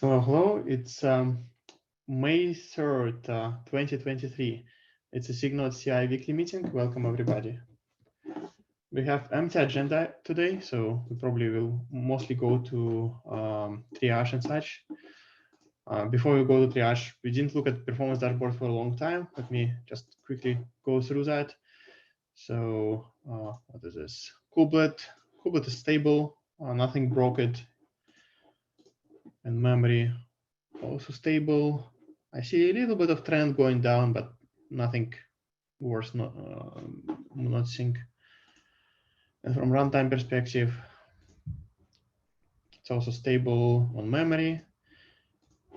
Well, hello, it's May 3rd, 2023. It's a SIG Node CI weekly meeting. Welcome, everybody. We have empty agenda today, so we probably will mostly go to triage and such. Before we go to triage, we didn't look at performance dashboard for a long time. Let me just quickly go through that. So what is this? Kubernetes is stable, nothing broke it, and memory also stable. I see a little bit of trend going down, but nothing worth noticing. And from runtime perspective, it's also stable on memory,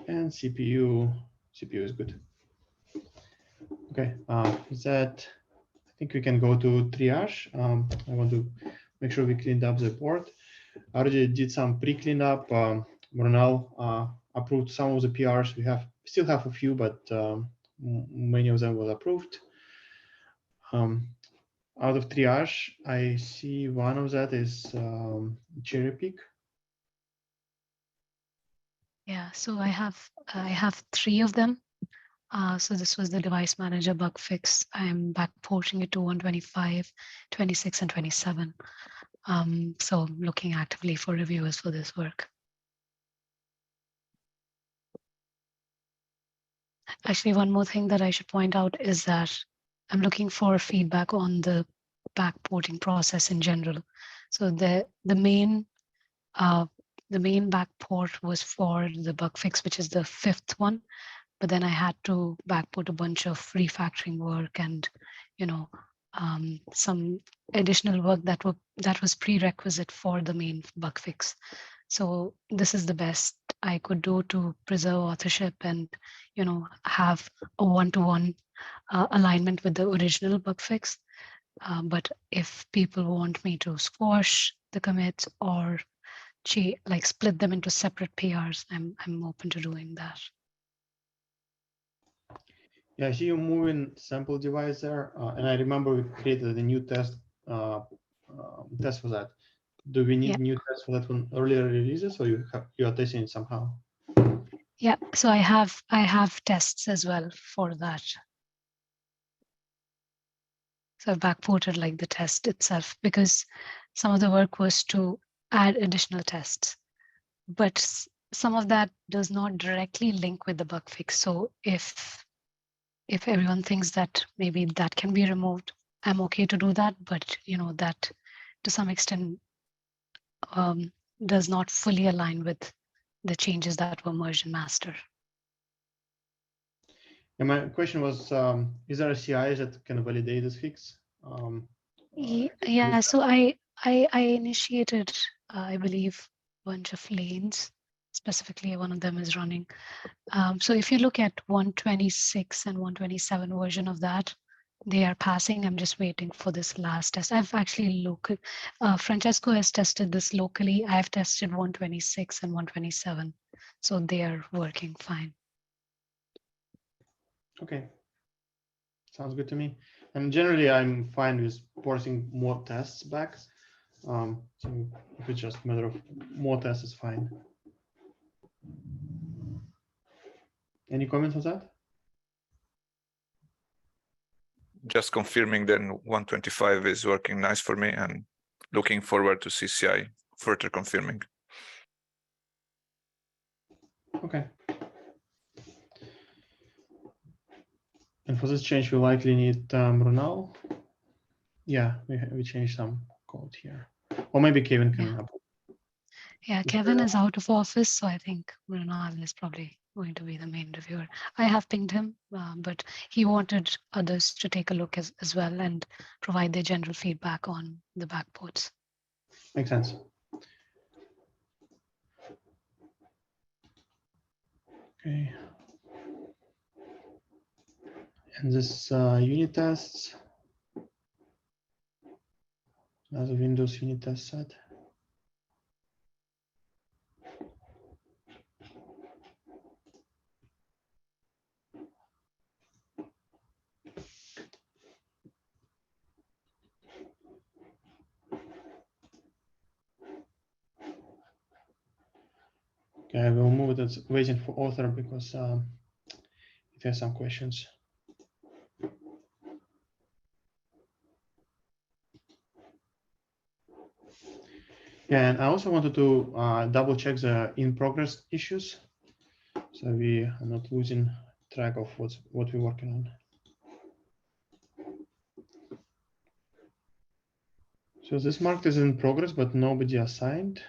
and CPU is good. Okay, with that, I think we can go to triage. I want to make sure we cleaned up the board. I already did some pre-cleanup. Ronald approved some of the PRs. We still have a few, but many of them were approved. Out of triage, I see one of that is cherry pick. Yeah, so I have 3 of them. So this was the device manager bug fix. I'm backporting it to 125, 26, and 27. So looking actively for reviewers for this work. Actually, one more thing that I should point out is that I'm looking for feedback on the backporting process in general. So the main backport was for the bug fix, which is the 5th one. But then I had to backport a bunch of refactoring work and, some additional work that was prerequisite for the main bug fix. So this is the best I could do to preserve authorship and, have a one-to-one alignment with the original bug fix. But if people want me to squash the commits or split them into separate PRs, I'm open to doing that. Yeah, I see you moving sample device there, and I remember we created a new test for that. Do we need new tests for that one earlier releases, or you are testing it somehow? Yeah, so I have tests as well for that. So I've backported like the test itself because some of the work was to add additional tests, but some of that does not directly link with the bug fix. So if everyone thinks that maybe that can be removed, I'm okay to do that. But that to some extent does not fully align with the changes that were merged in master. And my question was, is there a CI that can validate this fix? Yeah, so I initiated, I believe, a bunch of lanes. Specifically, one of them is running. So if you look at 126 and 127 version of that, they are passing. I'm just waiting for this last test. I've actually Francesco has tested this locally. I've tested 126 and 127. So they are working fine. Okay. Sounds good to me. And generally, I'm fine with porting more tests back. So if it's just a matter of more tests, it's fine. Any comments on that? Just confirming then 125 is working nice for me and looking forward to CCI further confirming. Okay. And for this change, we likely need Ronald. Yeah, we changed some code here. Or maybe Kevin can upload. Yeah, Kevin is out of office, so I think Ronald is probably going to be the main reviewer. I have pinged him, but he wanted others to take a look as well and provide their general feedback on the backports. Makes sense. Okay. And this unit tests, as a Windows unit test set. Okay, I will move it. Waiting for author because it has some questions. Yeah, and I also wanted to double check the in progress issues, so we are not losing track of what we're working on. So this marked is in progress, but nobody assigned.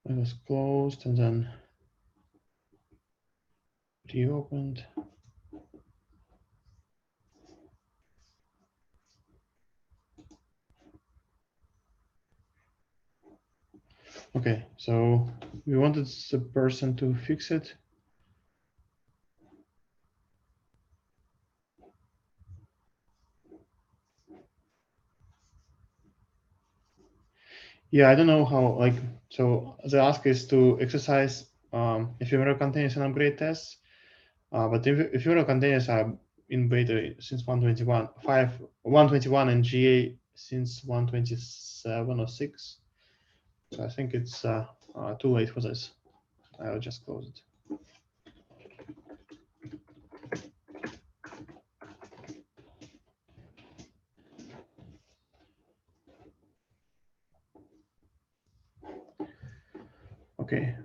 It was closed and then reopened. Okay, so we wanted the person to fix it. Yeah, I don't know how, like, so the ask is to exercise ephemeral containers and upgrade tests. But if ephemeral containers are in beta since 121 and GA since 127 or 6. So I think it's too late for this. I'll just close it. Okay.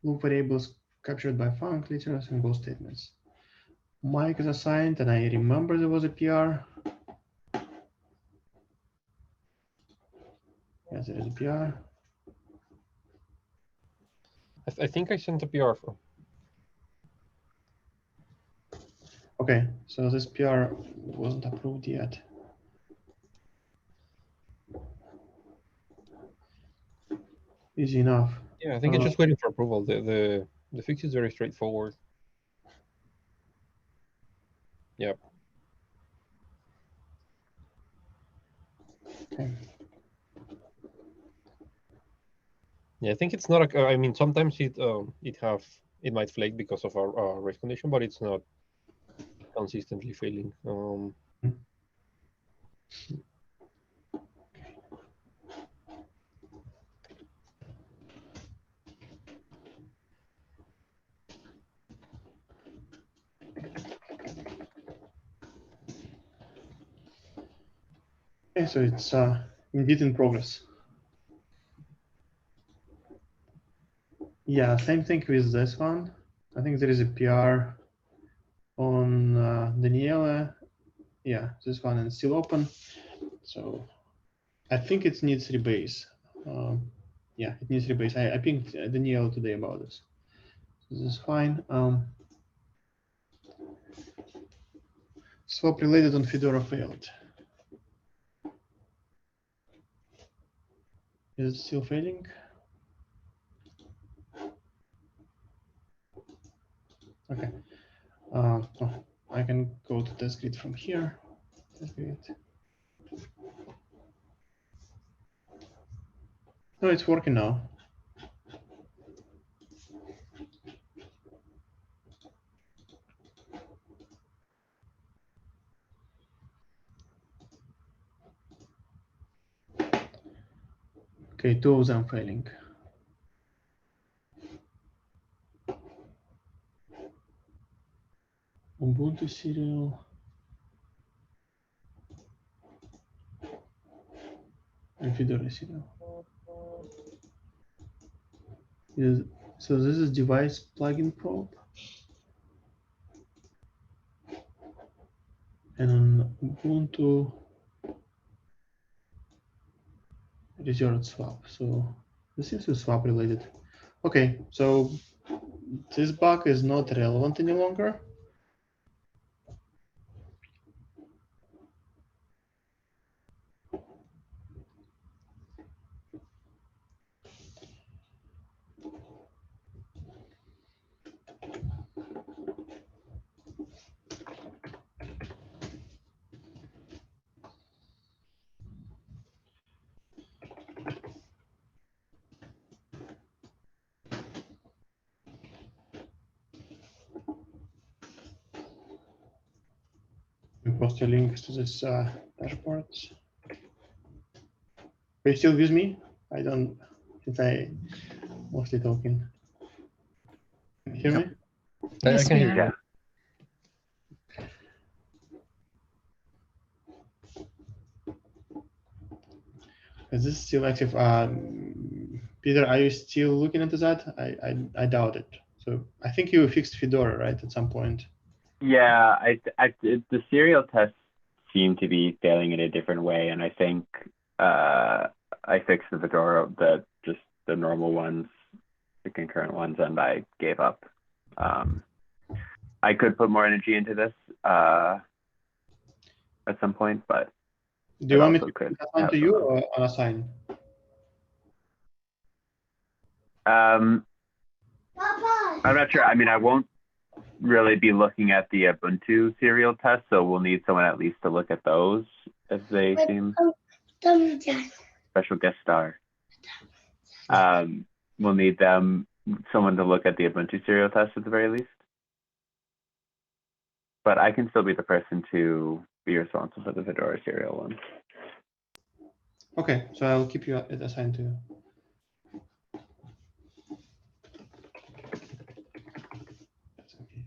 Loop variables captured by func, literals, and both statements. Mike is assigned, and I remember there was a PR. Yes, there is a PR. I think I sent a PR for. Okay, so this PR wasn't approved yet. Easy enough. Yeah, I think it's just waiting for approval. The fix is very straightforward. Yep. Okay. Yeah, I think it's not a. I mean, sometimes it might flake because of our race condition, but it's not consistently failing. Okay, so it's indeed in progress. Yeah, same thing with this one. I think there is a PR on Daniela. Yeah, this one is still open. So I think it needs rebase. Yeah, it needs rebase. I pinged Daniela today about this. So this is fine. Swap related on Fedora failed. Is it still failing? Okay. Oh, I can go to test grid from here. Test grid. No, it's working now. Okay, 2 of them failing. Ubuntu serial. And Fedora serial. So this is device plugin probe. And on Ubuntu, reserved swap. So this is a swap related. Okay, so this bug is not relevant any longer. We post a link to this dashboard. Are you still with me? I don't, since I mostly talking. Can you hear Yep. me? I Yes, can we hear you. are. Is this still active? Peter, are you still looking into that? I doubt it. So I think you fixed Fedora, right, at some point. Yeah, the serial tests seem to be failing in a different way, and I think I fixed the Fedora, just the normal ones, the concurrent ones, and I gave up. I could put more energy into this at some point, but Do you want me also to could assign have to you some- or unassign? I'm not sure. I mean, I won't really be looking at the Ubuntu serial test, so we'll need someone at least to look at those as they seem special guest star. We'll need someone to look at the Ubuntu serial test at the very least. But I can still be the person to be responsible for the Fedora serial one. Okay, so I'll keep you it assigned to you. That's okay.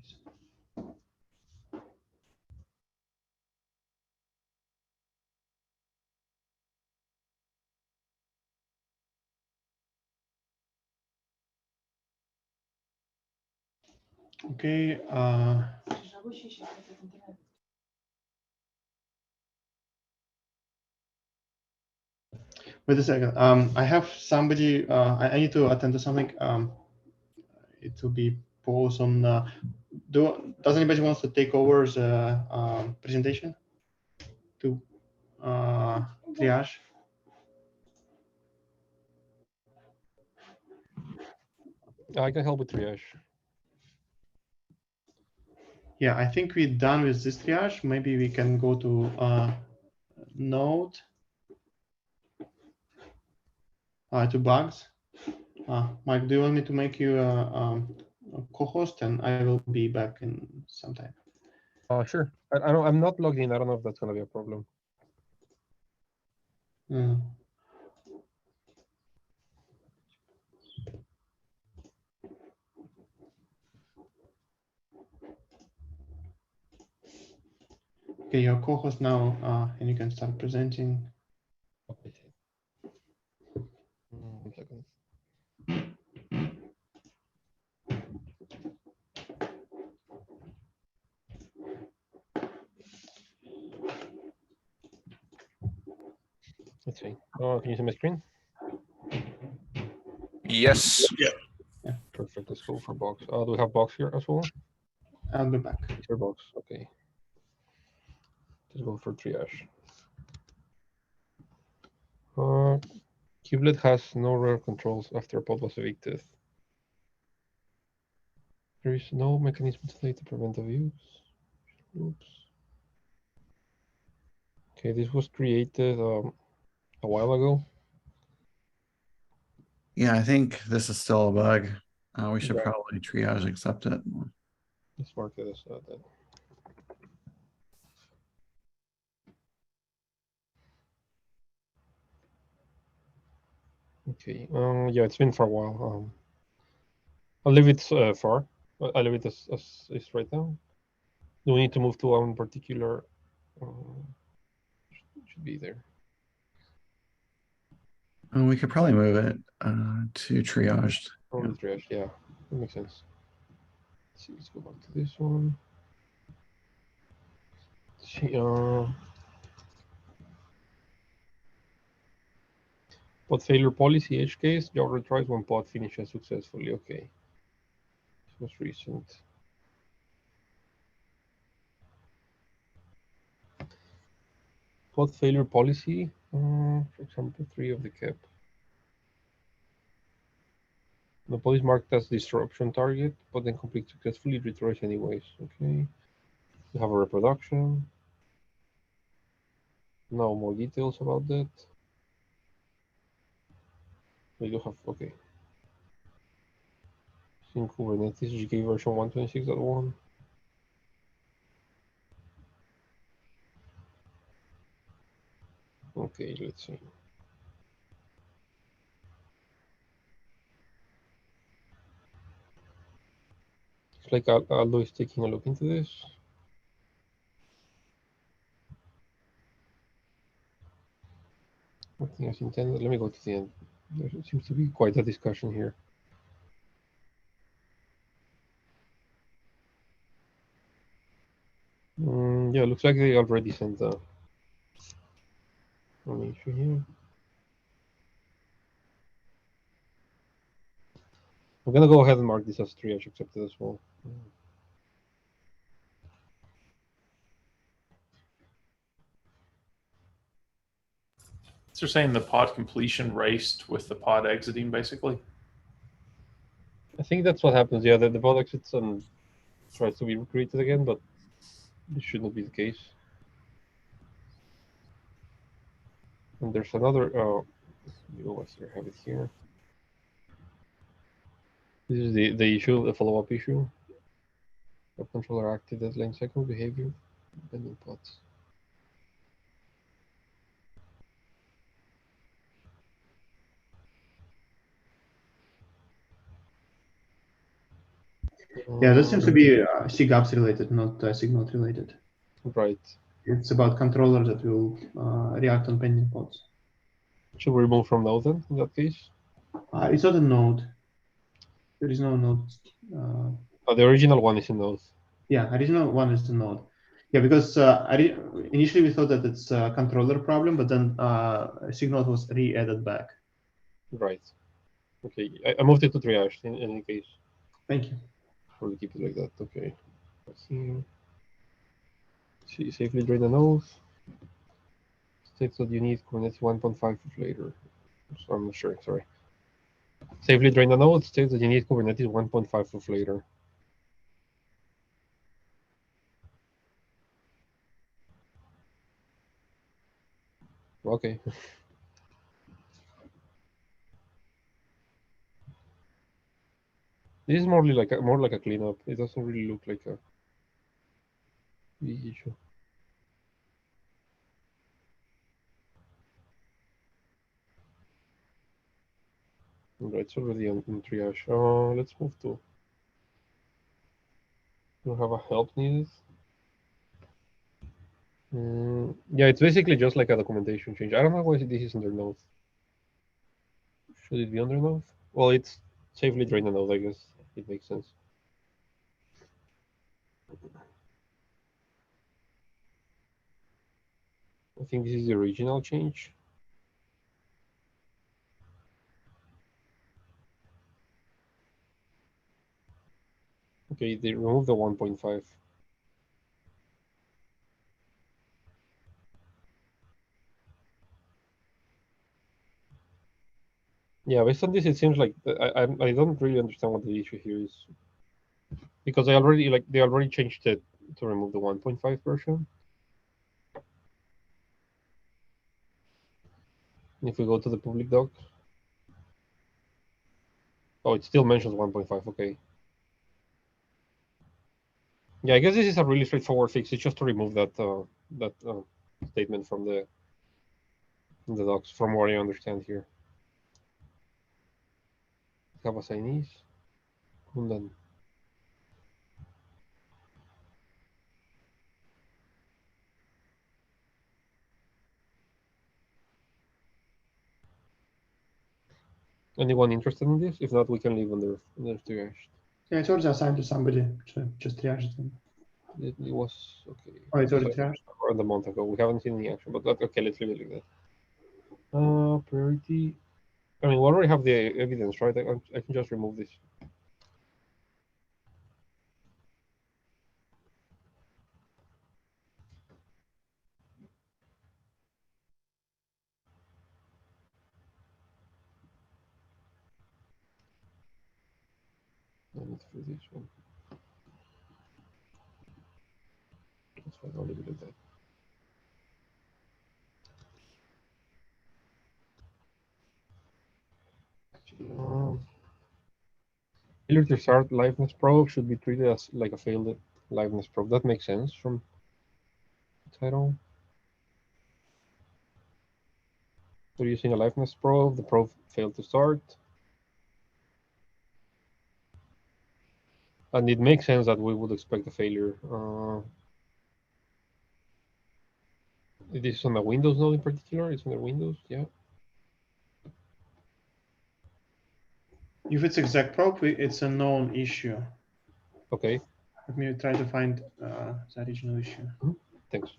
Okay. Wait a second. I have somebody. I need to attend to something. It will be posed on. Does anybody wants to take over the presentation to triage? I can help with triage. Yeah, I think we're done with this triage. Maybe we can go to Node, to bugs. Mike, do you want me to make you a co-host, and I will be back in some time? Sure. I don't. I'm not logged in. I don't know if that's gonna be a problem. Mm. Okay, your co-host now, and you can start presenting. Okay. 1 second. Let's see. Can you see my screen? Yes. Perfect. Let's go for box. Do we have box here as well? I'll be back. Here, box. Okay. Let's go for triage. Kubelet has no rare controls after a pod was evicted. There is no mechanism today to prevent abuse. Oops. Okay, this was created a while ago. Yeah, I think this is still a bug. We should Yeah. probably triage accept it. Let's mark it as that. Okay. Yeah, it's been for a while. I'll leave it far. I'll leave it as is right now. Do we need to move to one particular? Should be there. We could probably move it to triaged. Probably triage. Yeah, that makes sense. Let's see. Let's go back to this one. Let's see. Pod failure policy edge case. Job retries when pod finishes successfully. Okay. This was recent. Pod failure policy. For example, 3 of the cap. The pod is marked as disruption target, but then complete successfully retries anyways. Okay. We have a reproduction. No more details about that. We do have, okay. In Kubernetes GK version 126.1. Okay, let's see. It's like Aldo is taking a look into this. Nothing as intended. Let me go to the end. There seems to be quite a discussion here. Yeah, looks like they already sent an issue here. I'm gonna go ahead and mark this as triage accepted as well. So you're saying the pod completion raced with the pod exiting, basically? I think that's what happens. Yeah, the pod exits and tries to be recreated again, but this should not be the case. And there's another. I have it here. This is the issue, the follow-up issue. Web controller active deadline cycle behavior, depending pods. Yeah, this seems to be SIG apps related, not SIG Node related. Right. It's about controller that will react on pending pods. Should we remove from node then, in that case? It's not a node. There is no node. The original one is in node. Yeah, original one is the node. Yeah, because initially we thought that it's a controller problem, but then SIG Node was re-added back. Right. Okay, I moved it to triage in any case. Thank you. Probably keep it like that. Okay. Let's see. See, safely drain the node. States that you need Kubernetes 1.5 of later. So I'm not sure. Sorry. Safely drain the node. States that you need Kubernetes 1.5 of later. Okay. This is more like a cleanup. It doesn't really look like a big issue. Right, it's already on triage. Let's move to. We have a help needed. Yeah, it's basically just like a documentation change. I don't know why this is under node. Should it be under node? Well, it's safely drain the node, I guess. It makes sense. I think this is the original change. Okay, they removed the 1.5. Yeah, based on this, it seems like I don't really understand what the issue here is, because they already changed it to remove the 1.5 version. If we go to the public doc, oh, it still mentions 1.5. Okay. Yeah, I guess this is a really straightforward fix. It's just to remove that statement from the docs, from what I understand here. Have assignees. Kundan. Anyone interested in this? If not, we can leave under triage. Yeah, it's already assigned to somebody. So just triage them. It was okay. Oh, it's already triaged. Around a month ago. We haven't seen any action, but okay, let's leave it like that. Priority. I mean, we already have the evidence, right? I can just remove this. And for this one. That's fine, I'll leave it like that. Failure to start liveness probe should be treated as like a failed liveness probe. That makes sense from the title. We're using a liveness probe. The probe failed to start. And it makes sense that we would expect a failure. This is on a Windows node in particular. It's on the Windows, yeah. If it's exec probe, it's a known issue. Okay, Let me try to find the original issue. thanks.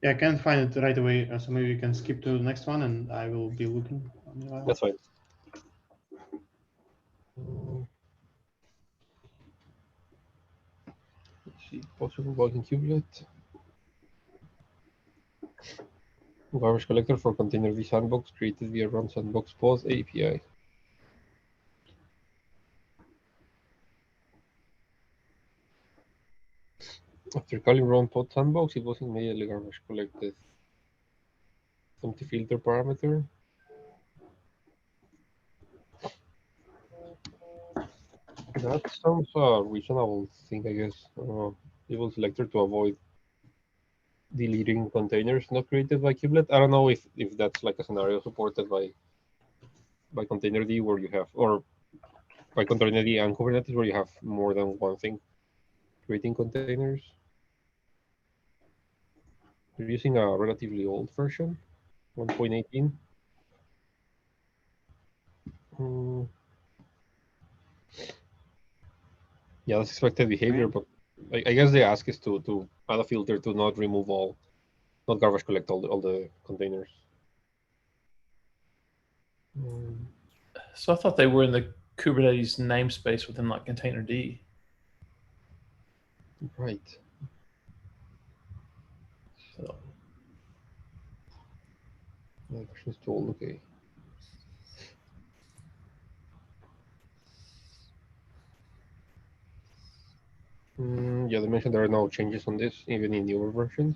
Yeah, I can't find it right away, so maybe we can skip to the next one, and I will be looking. Meanwhile. That's fine. Let's see, possible bug in kubelet. Garbage collector for container v sandbox created via run sandbox pause API. After calling run pod sandbox, it was immediately garbage collected. Empty filter parameter. That sounds a reasonable thing, I guess. Evil selector to avoid deleting containers not created by kubelet. I don't know if that's like a scenario supported by containerd where you have, or by containerd and Kubernetes where you have more than one thing creating containers. We're using a relatively old version, 1.18. Yeah, that's expected behavior, but I guess the ask is to add a filter to not remove all, not garbage collect all the containers. So I thought they were in the Kubernetes namespace within like containerd. Right. So Yeah, version is too old. Okay. Yeah, they mentioned there are no changes on this, even in newer versions.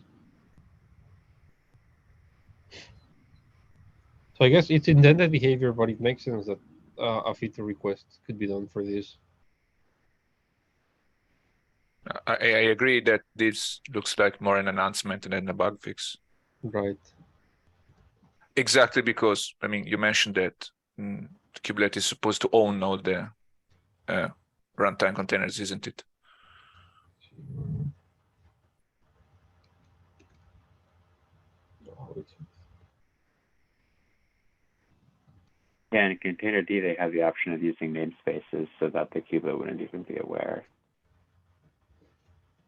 So I guess it's intended behavior, but it makes sense that a feature request could be done for this. I agree that this looks like more an announcement than a bug fix. Right. Exactly because, I mean, you mentioned that Kubernetes is supposed to own all the runtime containers, isn't it? Yeah, in containerd, they have the option of using namespaces so that the kubelet wouldn't even be aware.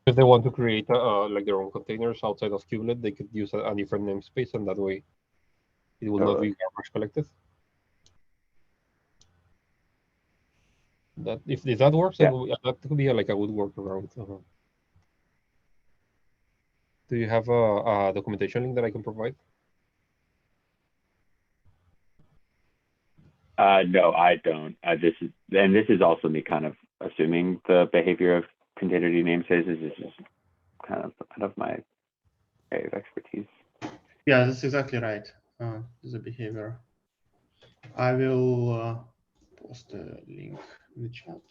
If they want to create like their own containers outside of kubelet, they could use a different namespace, and that way it will not be garbage collected. That if that works, Yeah. that could be like a good workaround. Do you have a documentation link that I can provide? No, I don't. This is also me kind of assuming the behavior of containerd namespaces. This is kind of out of my area of expertise. Yeah, that's exactly right. The behavior. I will post a link in the chat.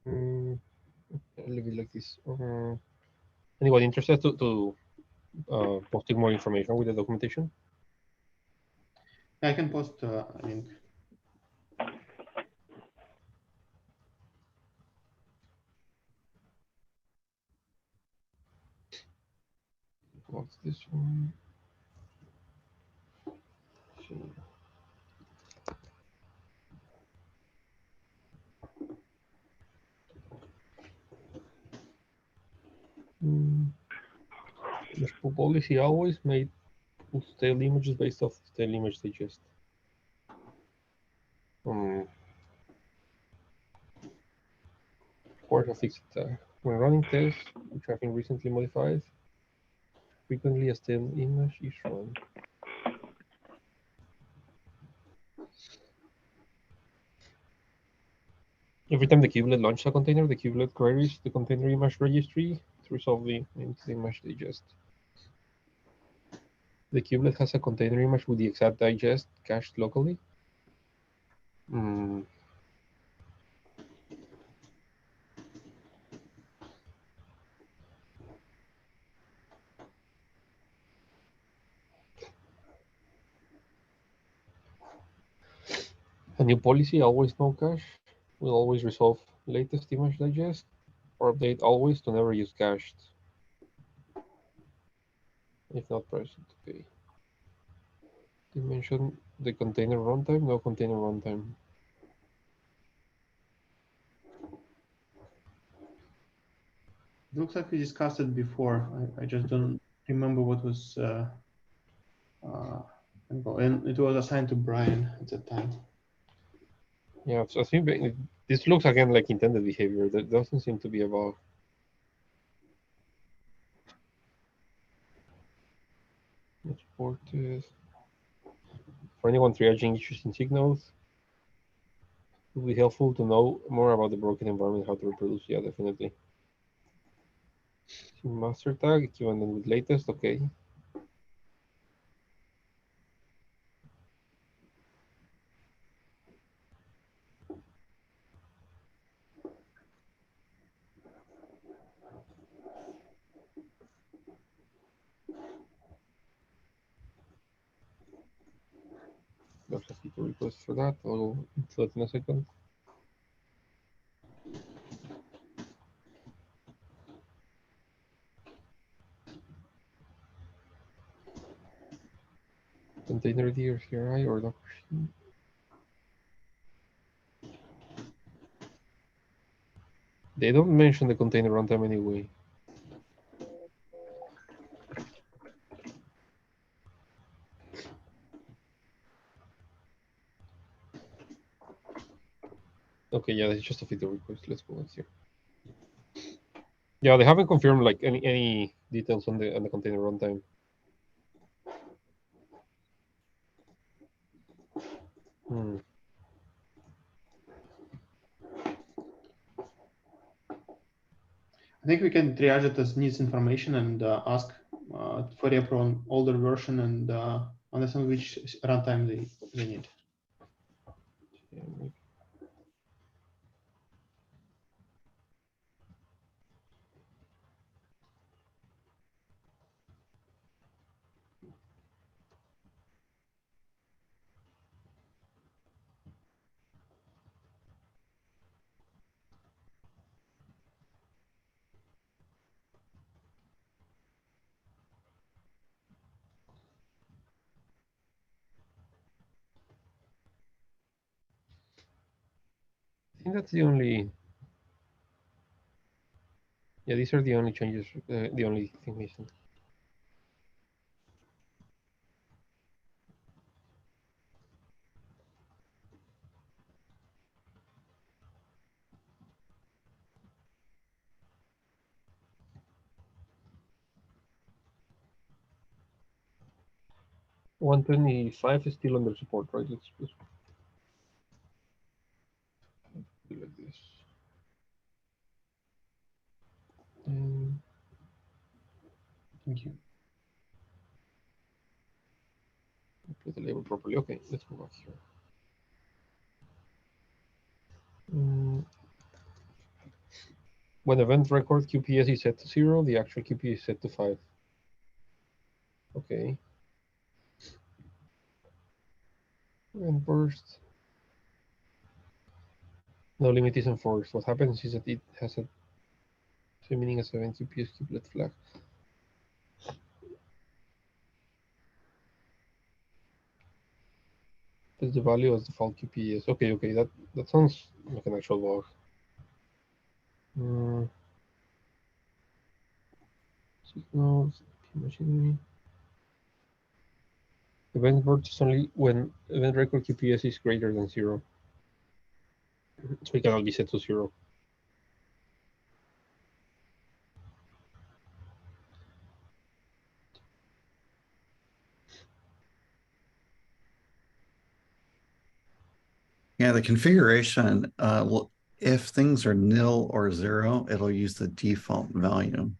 I'll leave it like this. Anyone interested to posting more information with the documentation? I can post a link. What's this one? So, policy always made Stale images based off stale image digest. Of course, I fixed it. When running tests, which have been recently modified, frequently a stale image is run. Every time the kubelet launches a container, the kubelet queries the container image registry to resolve the image digest. The kubelet has a container image with the exact digest cached locally. A new policy, always no cache, will always resolve latest image digest, or update always to never use cached if not present. Okay. They mention the container runtime, no container runtime. It looks like we discussed it before. I just don't remember what was and it was assigned to Brian at that time. Yeah, so I think this looks again like intended behavior. That doesn't seem to be a bug. Exported. For anyone triaging issues in SIG nodes, it would be helpful to know more about the broken environment, how to reproduce. Yeah, definitely. Master tag equivalent with latest. Okay. There's a feature request for that. I'll do it in a second. Container DR CRI or Docker sheet. They don't mention the container runtime anyway. Okay, yeah, that's just a feature request. Let's go here. Yeah, they haven't confirmed like any details on the container runtime. I think we can triage it as needs information and ask for repro on older version and understand which runtime they need. I think that's the only. Yeah, these are the only changes. The only thing missing. $125 is still under support, right? Let's do like this. Thank you. Put the label properly. Okay, let's go back here. When event record QPS is set to 0, the actual QPS is set to 5. Okay. And burst. No limit is enforced. What happens is that it has a meaning as event QPS kubelet flag. That's the value of default QPS. Okay, that sounds like an actual bug. Signals, machinery. Event vertex only when event record QPS is greater than 0. So it cannot be set to 0. Yeah, the configuration, if things are nil or 0, it'll use the default value.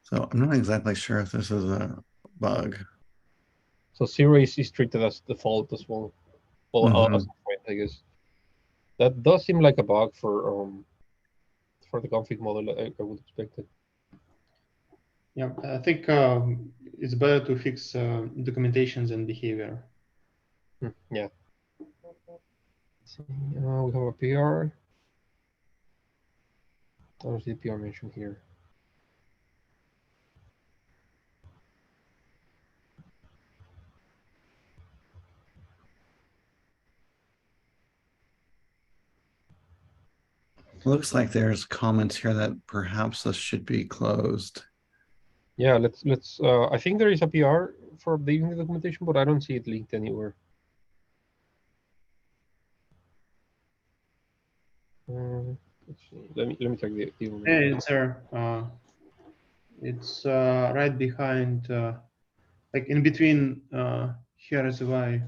So I'm not exactly sure if this is a bug. So 0 is treated as default as well. Well, as a point, I guess. That does seem like a bug for the config model. I would expect it. Yeah, I think it's better to fix documentations and behavior. Yeah. Let's see, we have a PR. I don't see the PR mentioned here. Looks like there's comments here that perhaps this should be closed. Yeah, let's. I think there is a PR for updating the documentation, but I don't see it linked anywhere. Let's see. Let me check the email. Yeah, it's there. It's right behind, like in between here is UI.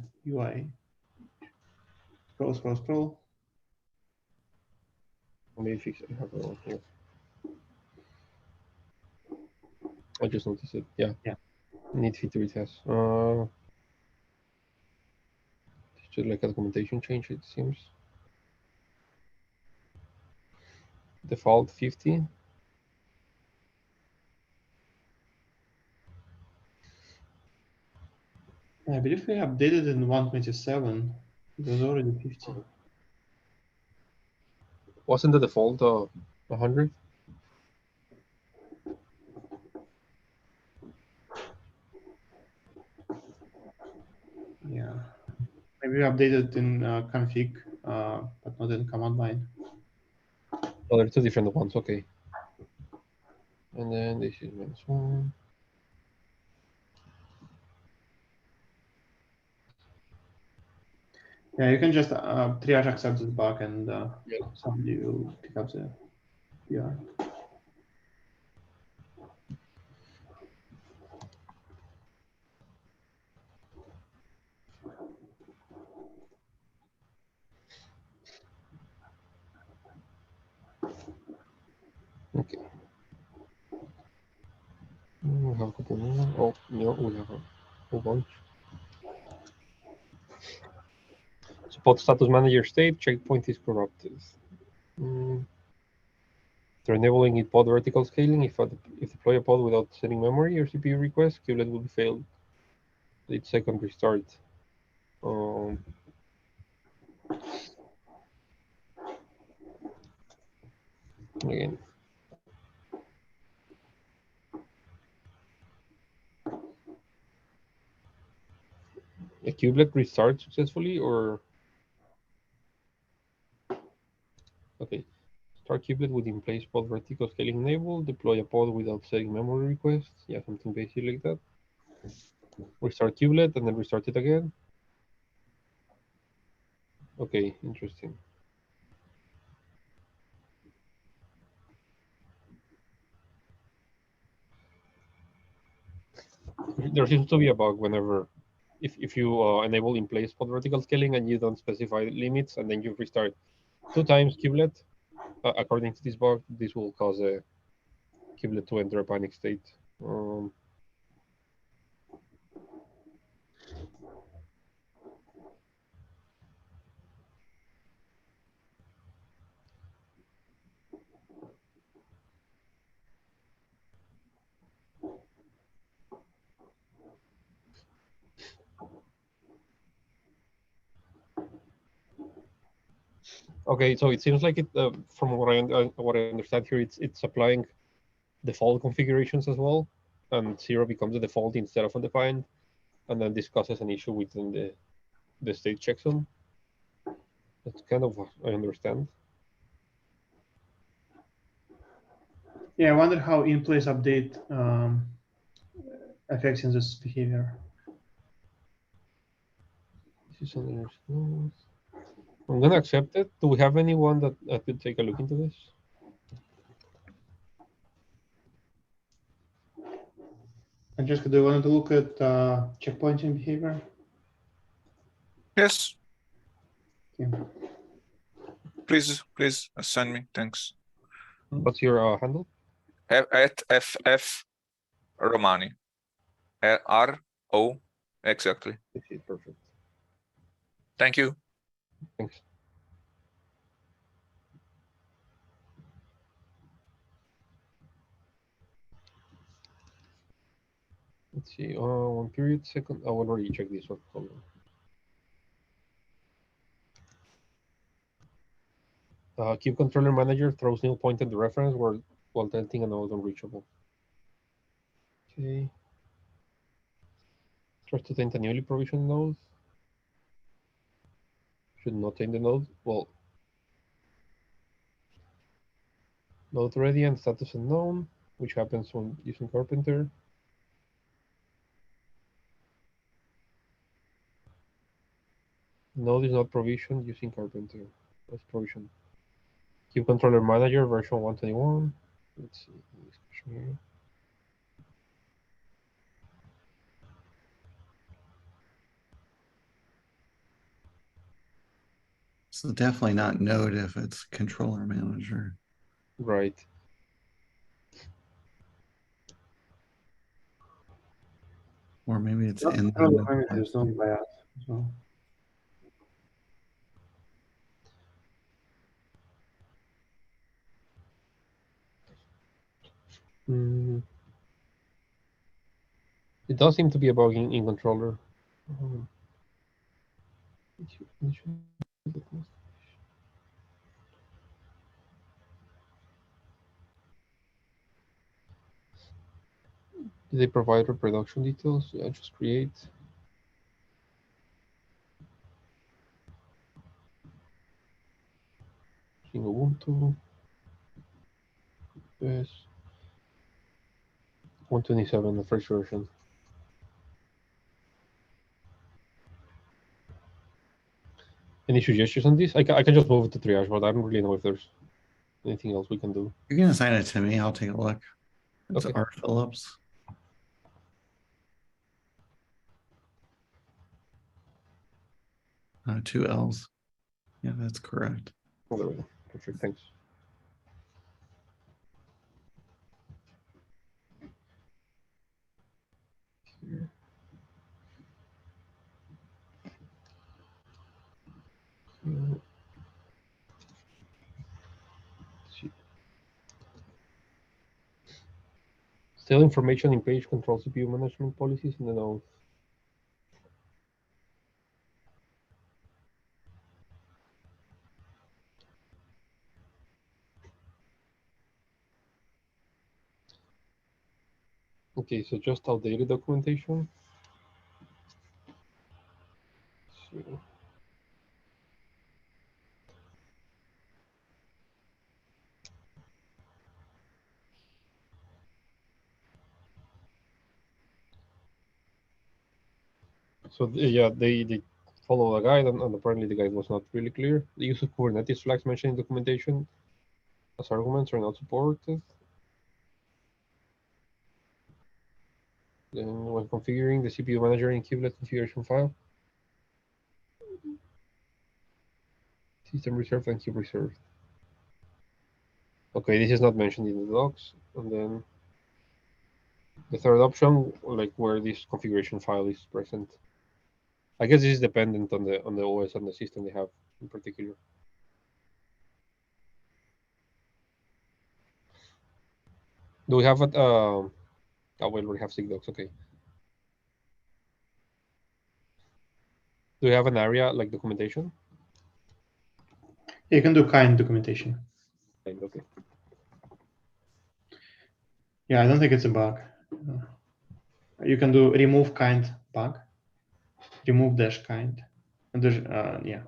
Scroll. Maybe fix it. I have it on here. I just noticed it. Yeah. Yeah. Need feature retest. It's just like a documentation change, it seems. Default 50. I believe we updated in 127. It was already 50. Wasn't the default 100? Yeah. Maybe we updated in config, but not in command line. Oh, they're two different ones. Okay. And then this is -1. Yeah, you can just triage accept this bug and somebody will pick up the PR. Okay. We have a couple more. Oh, no, we have a whole bunch. Support status manager state checkpoint is corrupted. They're enabling it pod vertical scaling. If deploy a pod without setting memory or CPU request, kubelet will be failed. Its second restart. Again. A kubelet restart successfully or okay. Start kubelet with in place pod vertical scaling enabled. Deploy a pod without setting memory requests. Yeah, something basic like that. Restart kubelet and then restart it again. Okay, interesting. There seems to be a bug whenever if you enable in place pod vertical scaling and you don't specify limits and then you restart 2 times kubelet, according to this bug, this will cause a kubelet to enter a panic state. Okay, so it seems like it, from what I understand here, it's applying default configurations as well, and 0 becomes the default instead of undefined, and then this causes an issue within the state checksum. That's kind of what I understand. Yeah, I wonder how in-place update affects in this behavior. is on the nodes. I'm gonna accept it. Do we have anyone that could take a look into this? Francesco, do you want to look at checkpointing behavior? Yes, Yeah. please assign me. Thanks. What's your handle? At FF Romani. RO, exactly. Okay, perfect. Thank you. Thanks. Let's see. 1 period second. I will already check this one. Hold on. Kube controller manager throws nil point at the reference while tenting a node unreachable. Okay. Tries to taint a newly provisioned node. Should not taint the node. Well, node ready and status unknown, which happens when using Carpenter. Node is not provisioned using Carpenter. Let's provision. Kube controller manager version 121. Let's see. Here. So definitely not node if it's controller manager. Right. Or maybe it's Not in the controller node. manager is known by us. So. It does seem to be a bug in controller. Did they provide reproduction details? Yeah, just create. Using Ubuntu. Yes. 127, the first version. Any suggestions on this? I can just move it to triage, but I don't really know if there's anything else we can do. You can assign it to me. I'll take a look. It's Okay. R. Phillips. Two L's. Yeah, that's correct. Oh, there we go. Perfect. Thanks. Here. Still information in page control CPU management policies in the node. Okay, so just outdated documentation. So yeah, they follow the guide, and apparently the guide was not really clear. The use of Kubernetes flags mentioned in documentation as arguments are not supported. Then when configuring the CPU manager in kubelet configuration file, system reserved and kube reserved. Okay, this is not mentioned in the docs. And then the third option, like where this configuration file is present. I guess this is dependent on the OS and the system they have in particular. Do we have it? Oh well, we have SIG docs. Okay. Do we have an area like documentation? You can do kind documentation. Okay. Yeah, I don't think it's a bug. You can do remove kind bug, remove dash kind, and there's yeah.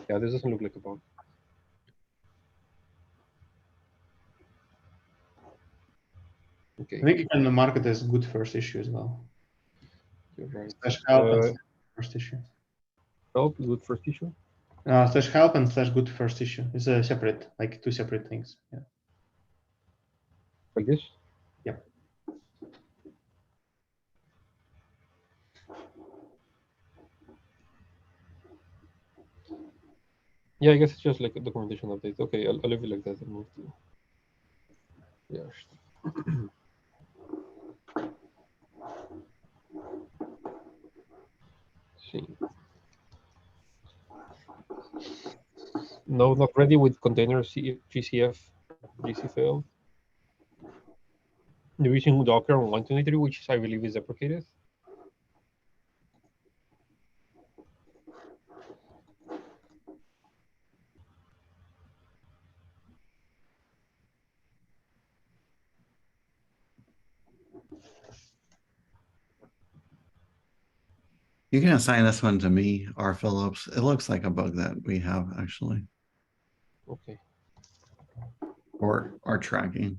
Yeah, this doesn't look like a bug. Okay. I think you can mark it as good first issue as well. You're right. Slash help and first issue. help, good first issue. Slash help and slash good first issue is a separate, like two separate things. Yeah. Like this? Yep. Yeah, I guess it's just like a documentation update. Okay, I'll leave it like that and move to. Yeah. See. No, not ready with container GCF GC failed. They're using Docker on 123, which I believe is deprecated. You can assign this one to me, R. Phillips. It looks like a bug that we have actually, Okay, or are tracking.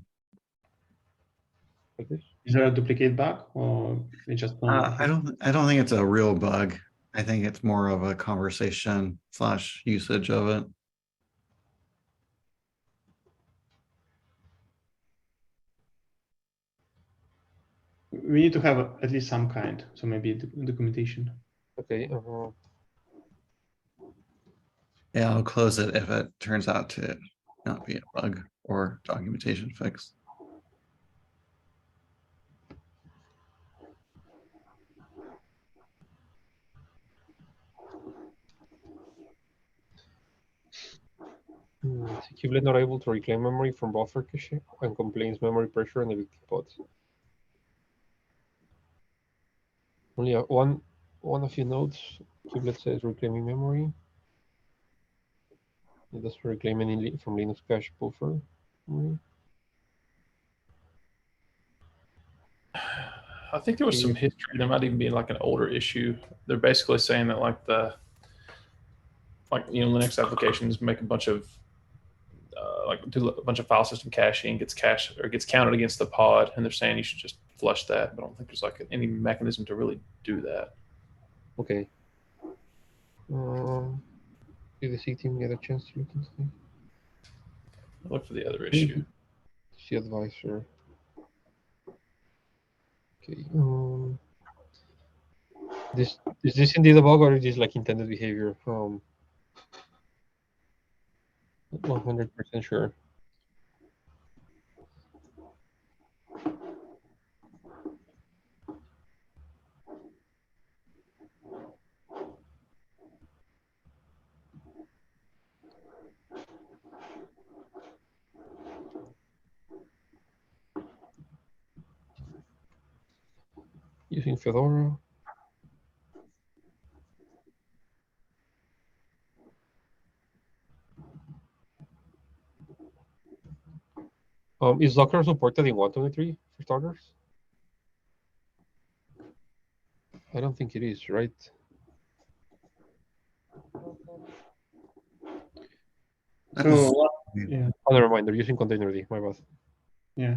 like this. Is there a duplicate bug or we just I don't think it's a real bug. I think it's more of a conversation / usage of it. We need to have at least some kind, so maybe documentation. Okay. Yeah, I'll close it if it turns out to not be a bug or documentation fix. Kubernetes not able to reclaim memory from buffer cache and complains memory pressure on the victim pod. Only one of your nodes, Kubernetes says reclaiming memory. It doesn't reclaim any from Linux cache buffer. I think there was some history. There might even be like an older issue. They're basically saying that like Linux applications make a bunch of do a bunch of file system caching, gets cached or gets counted against the pod, and they're saying you should just flush that. But I don't think there's like any mechanism to really do that. Okay. Did the SIG team get a chance to look into it? Look for the other issue. See advisor. Okay. Is this indeed a bug or is this like intended behavior? 100% sure. Using Fedora. Is Docker supported in 123 for starters? I don't think it is, right? So yeah. Oh, never mind. They're using containerd. My bad. Yeah.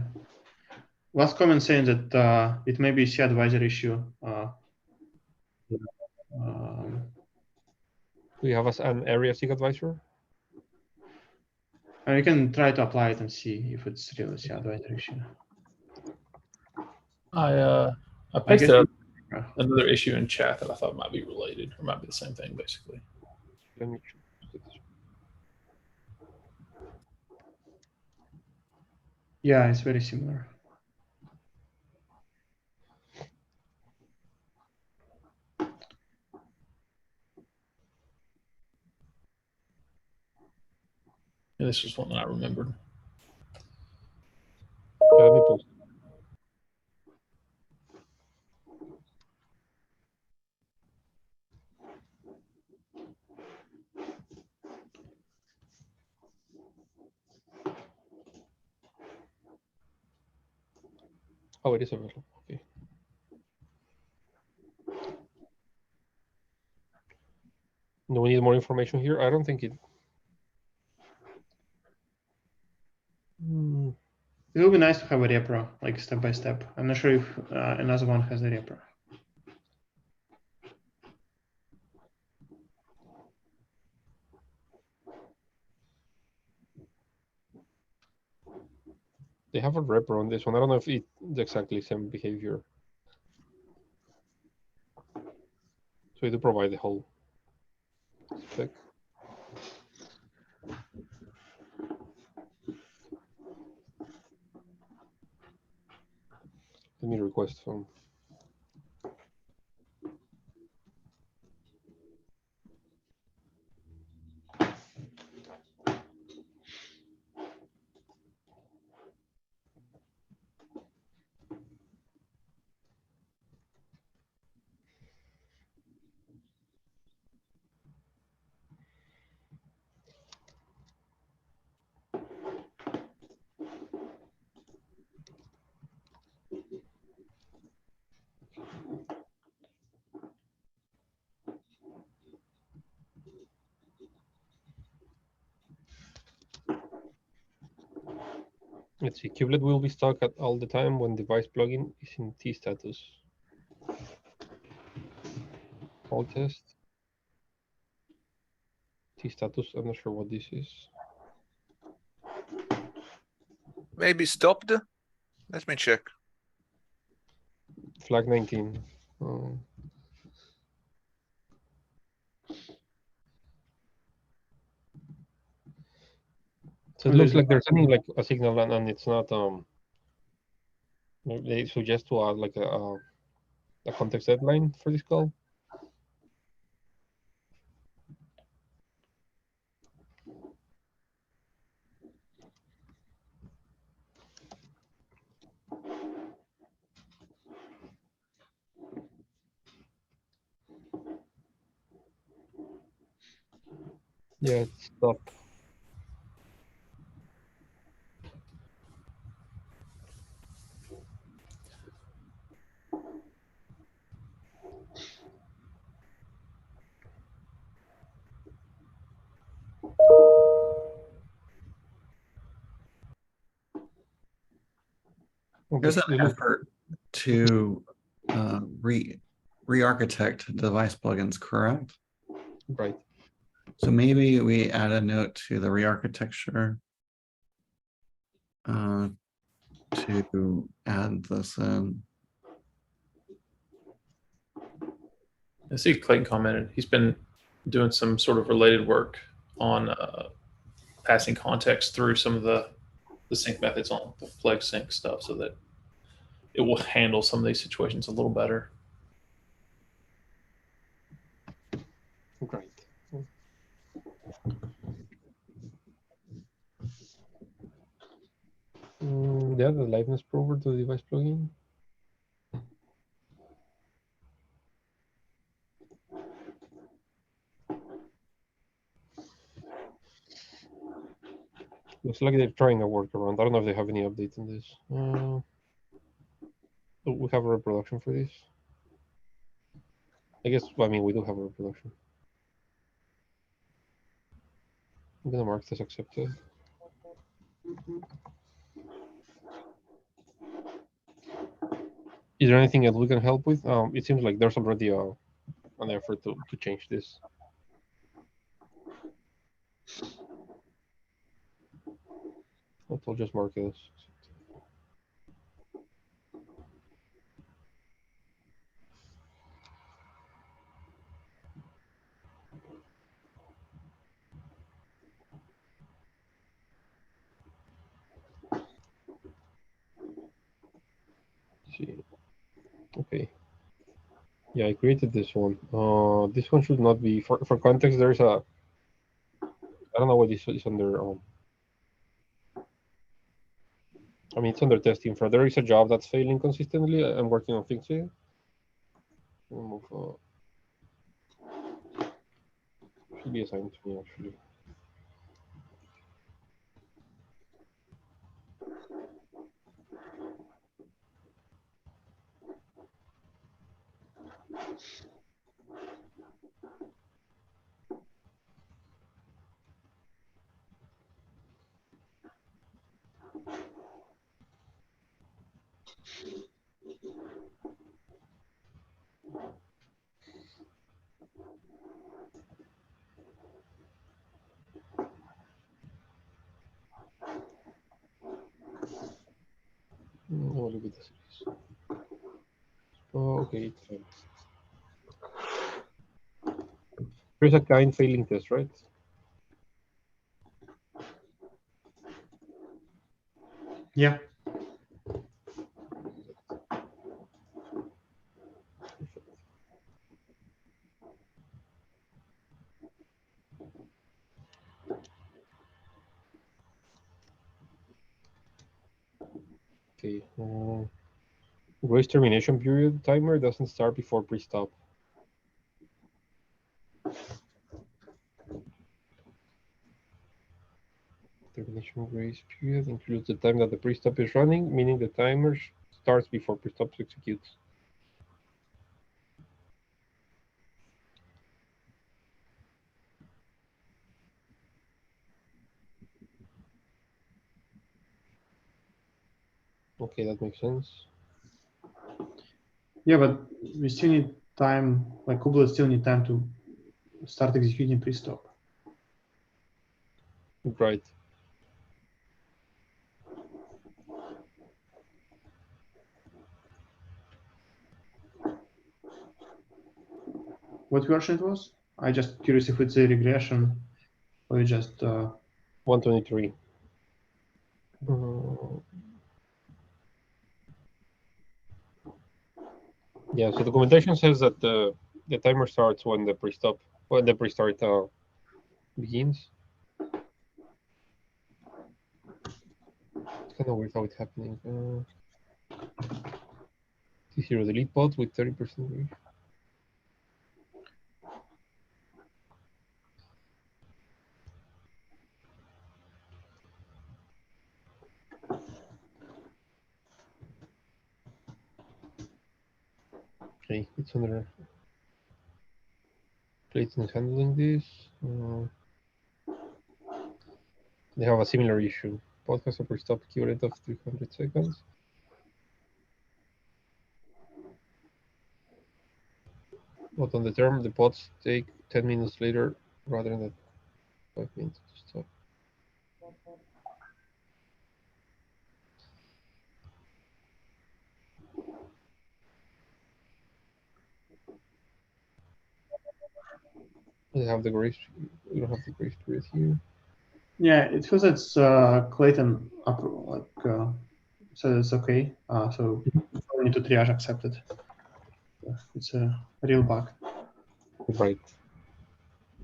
Last comment saying that it may be C advisor issue. Do you have an area SIG advisor? And you can try to apply it and see if it's really C advisor issue. I pasted another issue in chat that I thought might be related or might be the same thing, basically. Let me check. Yeah, it's very similar. Yeah, this was one that I remembered. Let me post. Oh, it is available. Okay. Do we need more information here? I don't think it. It would be nice to have a repro, like step by step. I'm not sure if another one has a repro. They have a repro on this one. I don't know if it's exactly the same behavior. So we do provide the whole spec. Let me request some. Let's see, kubelet will be stuck at all the time when device plugin is in T status. All test. T status, I'm not sure what this is. Maybe stopped. Let me check. Flag 19. So it looks like they're sending like a signal and it's not they suggest to add like a context deadline for this call. Yeah, it's stopped. There's an effort to re-architect device plugins, correct? Right. So maybe we add a note to the re-architecture to add this in. I see Clayton commented. He's been doing some sort of related work on passing context through some of the sync methods on the flex sync stuff so that it will handle some of these situations a little better. Right. Yeah, the liveness prover to the device plugin. Looks like they're trying a workaround. I don't know if they have any updates on this. We have a reproduction for this. I guess, I mean, we do have a reproduction. I'm gonna mark this accepted. Is there anything else we can help with? It seems like there's already an effort to change this. I'll just mark this. See. Okay. Yeah, I created this one. This one should not be for context. There's a I don't know what this is under. I mean, it's under testing. For there is a job that's failing consistently. I'm working on fixing it. Should be assigned to me actually. be the series. Oh, okay. It's fine. There's a kind failing test, right? Yeah. Okay. Grace termination period timer doesn't start before pre-stop. Termination grace period includes the time that the pre-stop is running, meaning the timer starts before pre-stop executes. Okay, that makes sense. Yeah, but we still need time, like Kubla still need time to start executing pre-stop. Right. What version it was? I just curious if it's a regression or just 123. Yeah, so the documentation says that the timer starts when the pre-stop, when the pre-start begins. It's kind of weird how it's happening. T0 delete pods with 30% range. Okay, it's under Clayton is handling this. They have a similar issue. Pod has a pre-stop equivalent of 300 seconds. But on the term, the pods take 10 minutes later rather than 5 minutes to stop. They have the grace. We don't have the grace period here. yeah, it feels it's Clayton so it's okay. So we need to triage accepted. It's a real bug. Right.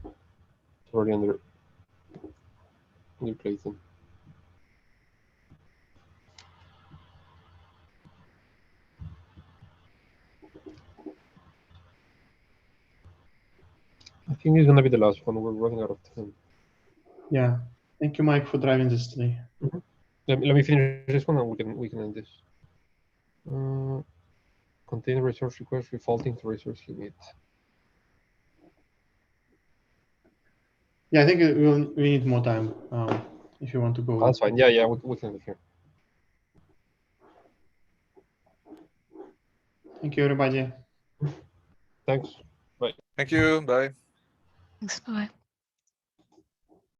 It's already under Clayton. I think it's gonna be the last one. We're running out of time. Yeah. Thank you, Mike, for driving this today. Let me finish this one and we can end this. Container resource request defaulting to resource limit. Yeah, I think we need more time if you want to go. That's fine. Yeah, we can leave here. Thank you, everybody. Thanks. Bye. Thank you. Bye. Thanks. Bye.